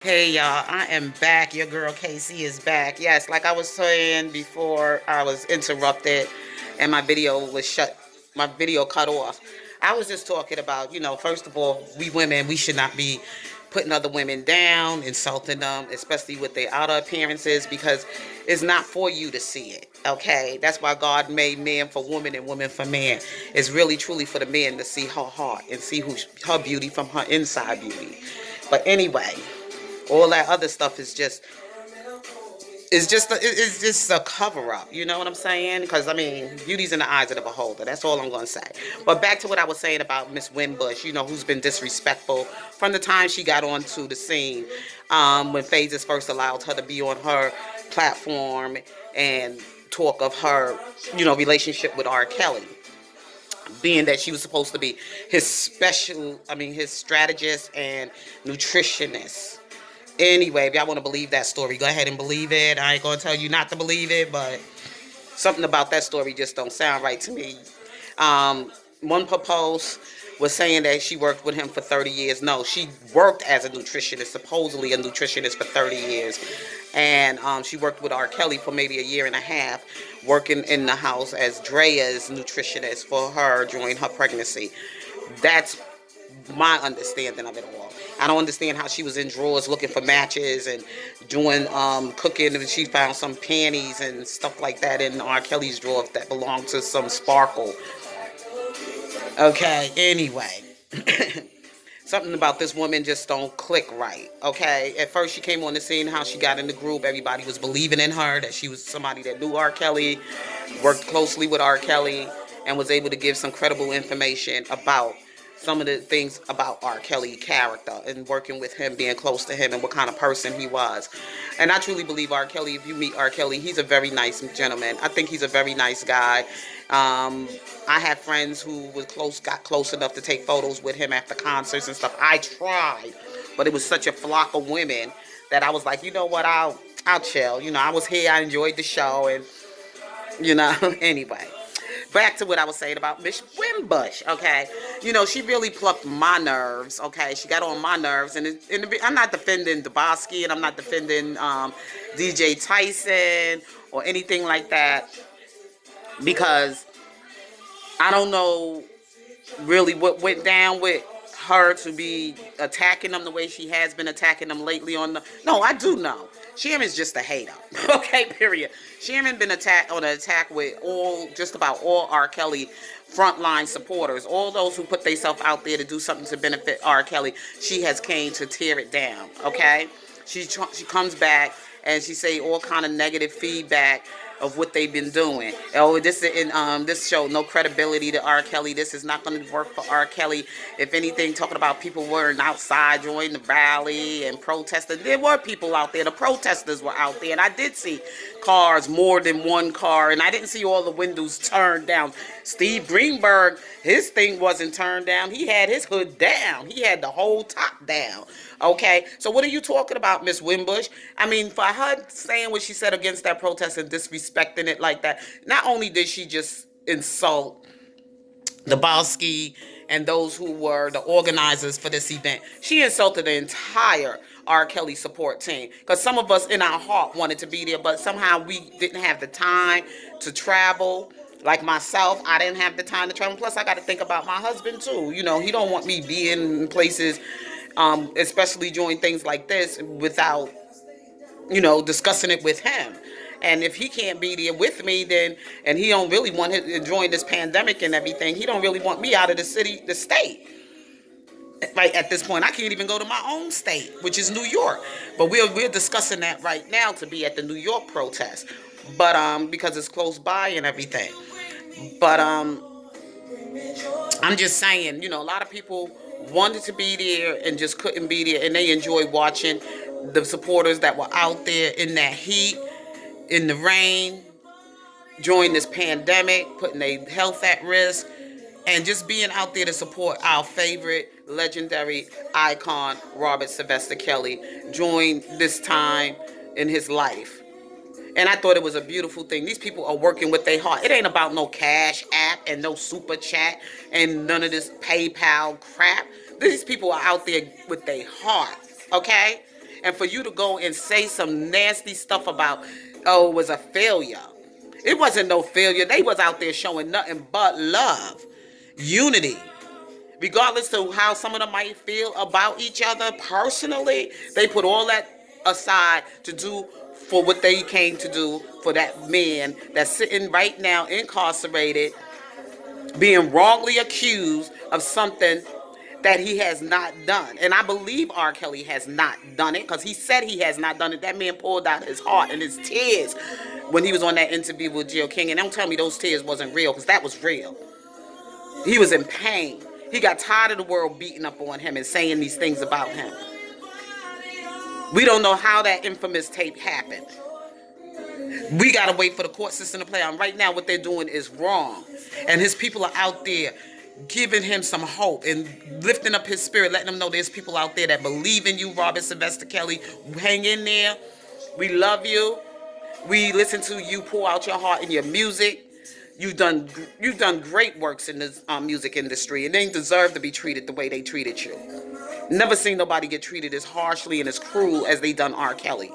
Hey y'all, I am back. Your girl Casey is back. Yes, like I was saying before I was interrupted and my video cut off. I was just talking about, first of all, we women, we should not be putting other women down, insulting them, especially with their outer appearances, because it's not for you to see it. Okay? That's why God made man for woman and woman for man. It's really truly for the man to see her heart and see her beauty from her inside beauty. But anyway, all that other stuff is just a cover up. You know what I'm saying? Because I mean, beauty's in the eyes of the beholder. That's all I'm gonna say. But back to what I was saying about Miss Wimbush. Who's been disrespectful from the time she got onto the scene, when Phases first allowed her to be on her platform and talk of her, relationship with R. Kelly, being that she was supposed to be his strategist and nutritionist. Anyway, if y'all want to believe that story, go ahead and believe it. I ain't gonna tell you not to believe it, but something about that story just don't sound right to me. Um, One post was saying that she worked with him for 30 years. No, she worked as a nutritionist, supposedly a nutritionist for 30 years. And she worked with R. Kelly for maybe a year and a half, working in the house as Drea's nutritionist for her during her pregnancy. That's my understanding of it all. I don't understand how she was in drawers looking for matches and doing cooking, and she found some panties and stuff like that in R. Kelly's drawer that belonged to some sparkle. Okay, anyway. Something about this woman just don't click right. Okay, at first she came on the scene, how she got in the group, everybody was believing in her, that she was somebody that knew R. Kelly, worked closely with R. Kelly, and was able to give some credible information about some of the things about R. Kelly character and working with him, being close to him, and what kind of person he was. And I truly believe R. Kelly, if you meet R. Kelly, he's a very nice gentleman. I think he's a very nice guy. Um, I have friends who got close enough to take photos with him after concerts and stuff. I tried, but it was such a flock of women that I was like, you know what, I'll chill. I was here, I enjoyed the show, and anyway. Back to what I was saying about Miss Wimbush, okay? She really plucked my nerves, okay? She got on my nerves, I'm not defending Dubosky, and I'm not defending DJ Tyson or anything like that, because I don't know really what went down with her to be attacking them the way she has been attacking them lately on the. No, I do know. Sharon's just a hater. Okay, period. Sharon been attacked on an attack with just about all R. Kelly frontline supporters, all those who put themselves out there to do something to benefit R. Kelly. She has came to tear it down. Okay, she comes back and she say all kind of negative feedback of what they've been doing. Oh, this show no credibility to R. Kelly. This is not going to work for R. Kelly. If anything, talking about people wearing outside during the rally and protesting. There were people out there. The protesters were out there, and I did see cars, more than one car, and I didn't see all the windows turned down. Steve Greenberg, his thing wasn't turned down. He had his hood down. He had the whole top down. Okay, so what are you talking about, Miss Wimbush? I mean, for her saying what she said against that protest and disrespecting it like that, not only did she just insult the Bowski and those who were the organizers for this event, she insulted the entire R. Kelly support team. Because some of us in our heart wanted to be there, but somehow we didn't have the time to travel. Like myself, I didn't have the time to travel. Plus, I got to think about my husband too. He don't want me being in places, especially during things like this, without discussing it with him. And if he can't be there with me, then and he don't really want it during this pandemic and everything, he don't really want me out of the state. Right at this point, I can't even go to my own state, which is New York. But we're discussing that right now to be at the New York protest, but because it's close by and everything. But I'm just saying, a lot of people wanted to be there and just couldn't be there, and they enjoyed watching the supporters that were out there in that heat, in the rain, during this pandemic, putting their health at risk, and just being out there to support our favorite legendary icon, Robert Sylvester Kelly, during this time in his life. And I thought it was a beautiful thing. These people are working with their heart. It ain't about no cash app and no super chat and none of this PayPal crap. These people are out there with their heart, okay? And for you to go and say some nasty stuff about, oh, it was a failure. It wasn't no failure. They was out there showing nothing but love, unity. Regardless of how some of them might feel about each other personally, they put all that aside to do for what they came to do for that man that's sitting right now incarcerated, being wrongly accused of something that he has not done. And I believe R. Kelly has not done it because he said he has not done it. That man pulled out his heart and his tears when he was on that interview with Jill King. And don't tell me those tears wasn't real, because that was real. He was in pain. He got tired of the world beating up on him and saying these things about him. We don't know how that infamous tape happened. We got to wait for the court system to play out. Right now, what they're doing is wrong. And his people are out there giving him some hope and lifting up his spirit, letting him know there's people out there that believe in you, Robert Sylvester Kelly. Hang in there. We love you. We listen to you pour out your heart in your music. You've done great works in this music industry, and they deserve to be treated the way they treated you. Never seen nobody get treated as harshly and as cruel as they done R. Kelly.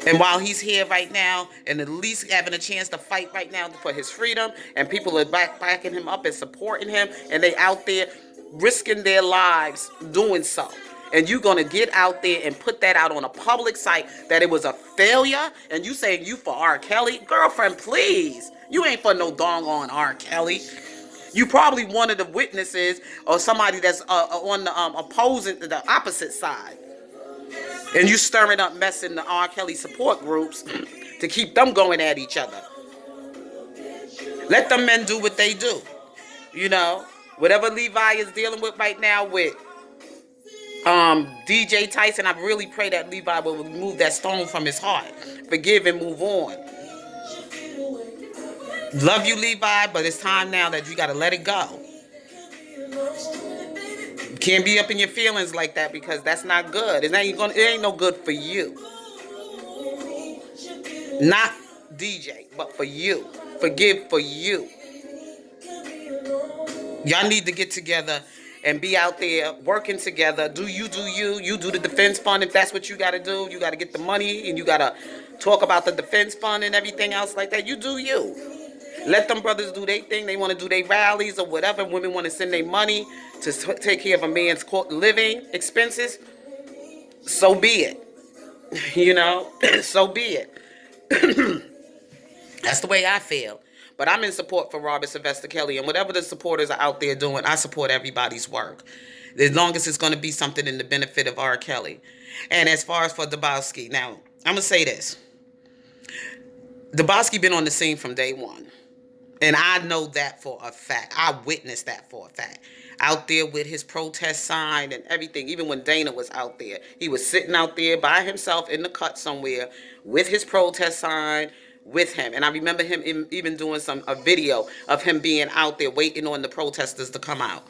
And while he's here right now, and at least having a chance to fight right now for his freedom, and people are backing him up and supporting him, and they out there risking their lives doing so. And you're going to get out there and put that out on a public site that it was a failure, and you saying you for R. Kelly? Girlfriend, please. You ain't for no doggone R. Kelly. You probably one of the witnesses or somebody that's on the opposing, the opposite side. And you stirring up mess in the R. Kelly support groups to keep them going at each other. Let them men do what they do. You know, whatever Levi is dealing with right now with DJ Tyson, I really pray that Levi will remove that stone from his heart. Forgive and move on. Love you, Levi, but it's time now that you got to let it go. Can't be up in your feelings like that, because that's not good. It ain't no good for you. Not DJ, but for you. Forgive for you. Y'all need to get together and be out there working together. Do you. You do the defense fund if that's what you got to do. You got to get the money, and you got to talk about the defense fund and everything else like that. You do you. Let them brothers do their thing. They want to do their rallies or whatever. Women want to send their money to take care of a man's living expenses. So be it. You know, so be it. That's the way I feel. But I'm in support for Robert Sylvester Kelly, and whatever the supporters are out there doing, I support everybody's work, as long as it's going to be something in the benefit of R. Kelly. And as far as for Dabowski, now, I'm going to say this. Dabowski been on the scene from day one. And I know that for a fact. I witnessed that for a fact. Out there with his protest sign and everything. Even when Dana was out there, he was sitting out there by himself in the cut somewhere with his protest sign with him. And I remember him even doing a video of him being out there waiting on the protesters to come out.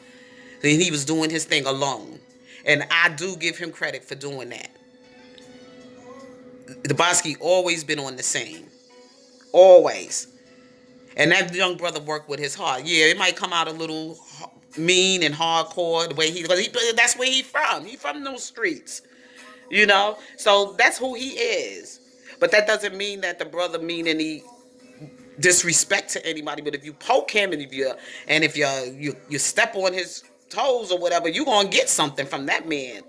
And he was doing his thing alone. And I do give him credit for doing that. Dabowski always been on the scene. Always. And that young brother worked with his heart. Yeah, it might come out a little mean and hardcore the way that's where he from. He from those streets, you know. So that's who he is. But that doesn't mean that the brother mean any disrespect to anybody. But if you poke him and if you step on his toes or whatever, you gonna get something from that man.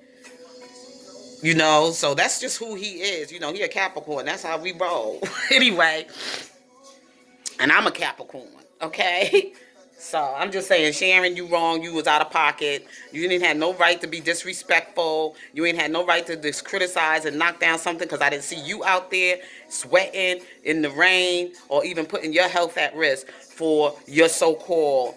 You know. So that's just who he is. You know, he a Capricorn. That's how we roll. Anyway. And I'm a Capricorn, okay? So I'm just saying, Sharon, you wrong. You was out of pocket. You didn't have no right to be disrespectful. You ain't had no right to just criticize and knock down something, because I didn't see you out there sweating in the rain or even putting your health at risk for your so-called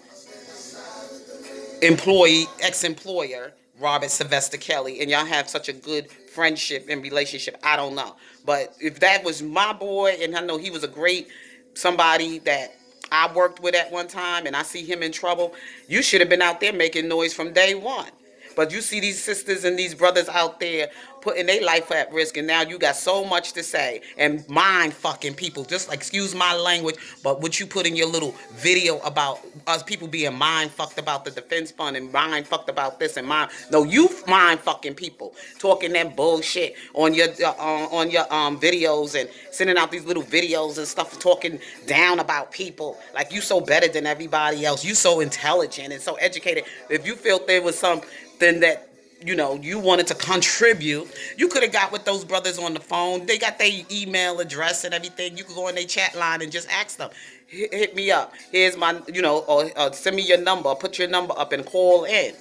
ex-employer, Robert Sylvester Kelly, and y'all have such a good friendship and relationship. I don't know. But if that was my boy, and I know he was a great somebody that I worked with at one time, and I see him in trouble, you should have been out there making noise from day one. But you see these sisters and these brothers out there putting their life at risk, and now you got so much to say and mind fucking people. Just like, excuse my language, but what you put in your little video about us people being mind fucked about the defense fund and mind fucked about this and mind. No, you mind fucking people talking that bullshit on your videos and sending out these little videos and stuff talking down about people like you so better than everybody else. You so intelligent and so educated. If you felt there was something that you wanted to contribute, you could have got with those brothers on the phone. They got their email address and everything. You could go in their chat line and just ask them, hit me up. Here's my, or send me your number, or put your number up and call in.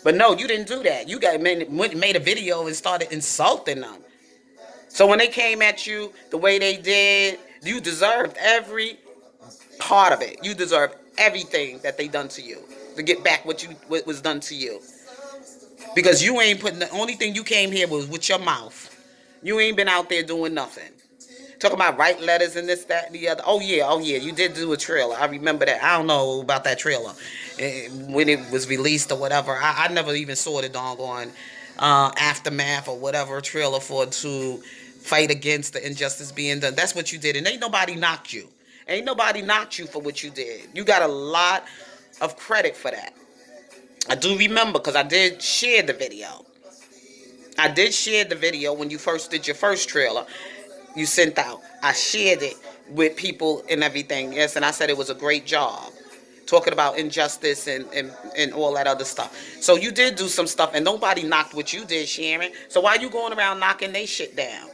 But no, you didn't do that. You made a video and started insulting them. So when they came at you the way they did, you deserved every part of it. You deserve everything that they done to you to get back what was done to you. Because you ain't putting, the only thing you came here was with your mouth. You ain't been out there doing nothing. Talking about write letters and this, that, and the other. Oh yeah, you did do a trailer. I remember that. I don't know about that trailer. When it was released or whatever. I never even saw the doggone aftermath or whatever trailer to fight against the injustice being done. That's what you did. And ain't nobody knocked you. Ain't nobody knocked you for what you did. You got a lot of credit for that. I do remember because I did share the video. I did share the video when you first did your first trailer. You sent out. I shared it with people and everything. Yes, and I said it was a great job. Talking about injustice and all that other stuff. So you did do some stuff and nobody knocked what you did, Sharon. So why you going around knocking they shit down?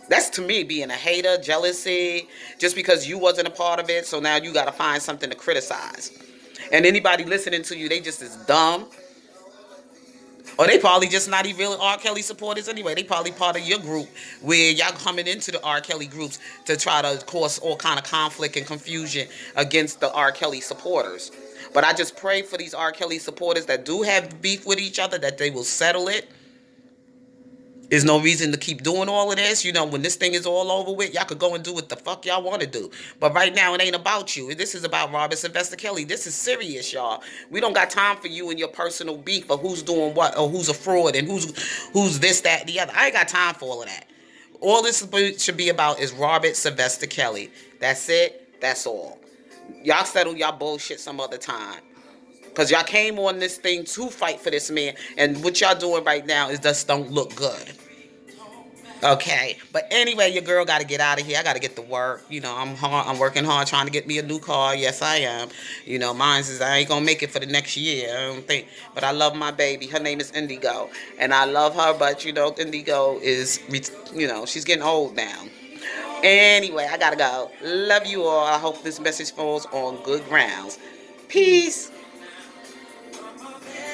That's to me being a hater, jealousy, just because you wasn't a part of it. So now you got to find something to criticize. And anybody listening to you, they just as dumb. Or they probably just not even real R. Kelly supporters anyway. They probably part of your group where y'all coming into the R. Kelly groups to try to cause all kind of conflict and confusion against the R. Kelly supporters. But I just pray for these R. Kelly supporters that do have beef with each other, that they will settle it. There's no reason to keep doing all of this. When this thing is all over with, y'all could go and do what the fuck y'all want to do. But right now, it ain't about you. This is about Robert Sylvester Kelly. This is serious, y'all. We don't got time for you and your personal beef or who's doing what or who's a fraud and who's this, that, and the other. I ain't got time for all of that. All this should be about is Robert Sylvester Kelly. That's it. That's all. Y'all settle y'all bullshit some other time. Because y'all came on this thing to fight for this man. And what y'all doing right now is just don't look good. Okay. But anyway, your girl got to get out of here. I got to get to work. I'm working hard trying to get me a new car. Yes, I am. Mine says I ain't going to make it for the next year. I don't think. But I love my baby. Her name is Indigo. And I love her. But, Indigo is, she's getting old now. Anyway, I got to go. Love you all. I hope this message falls on good grounds. Peace.